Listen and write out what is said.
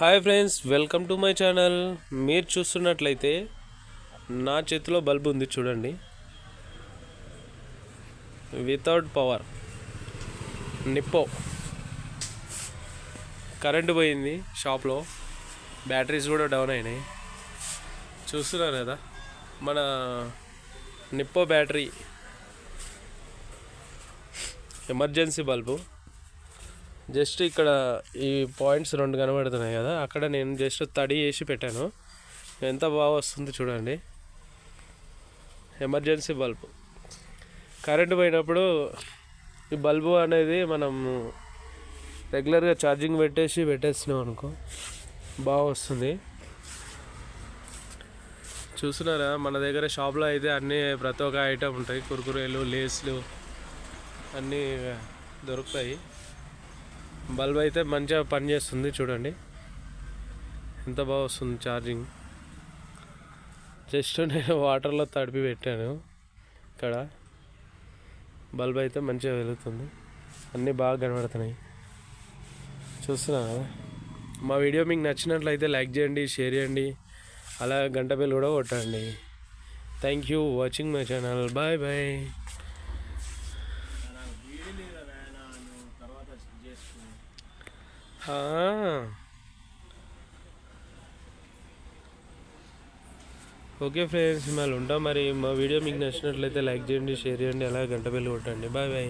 Hi friends, welcome to my channel. మీరు చూస్తున్నట్లయితే నా చేతిలో బల్బ్ ఉంది చూడండి. Without power Nippo. కరెంటు పోయింది షాప్లో, బ్యాటరీస్ కూడా డౌన్ అయినాయి. చూస్తున్నారు కదా, మన Nippo battery emergency bulb. Just ఇక్కడ ఈ పాయింట్స్ రెండు కనబడుతున్నాయి కదా, అక్కడ నేను జస్ట్ తడి వేసి పెట్టాను. ఎంత బాగా వస్తుంది చూడండి. Emergency bulb. కరెంటు పోయినప్పుడు ఈ బల్బు అనేది మనం రెగ్యులర్గా ఛార్జింగ్ పెట్టేసినాం అనుకో, బాగా వస్తుంది. చూస్తున్నారా, మన దగ్గర షాప్లో అయితే అన్నీ ప్రతి ఒక్క ఐటమ్ ఉంటాయి. కుర్కురేలు, లేస్లు అన్నీ దొరుకుతాయి. బల్బ్ అయితే మంచిగా పనిచేస్తుంది చూడండి, ఎంత బాగా వస్తుంది ఛార్జింగ్. జస్ట్ నేను వాటర్లో తడిపి పెట్టాను. ఇక్కడ బల్బ్ అయితే మంచిగా వెలుగుతుంది, అన్నీ బాగా కనబడుతున్నాయి. చూస్తున్నా కదా. మా వీడియో మీకు నచ్చినట్లయితే లైక్ చేయండి, షేర్ చేయండి, అలా గంట బెల్ కూడా కొట్టండి. Thank you watching my channel. Bye bye. Okay friends, మళ్ళీ ఉంటాం. మరి మా వీడియో మీకు నచ్చినట్లయితే లైక్ చేయండి, షేర్ చేయండి, అలా గంట బెల్ కొట్టండి. Bye bye.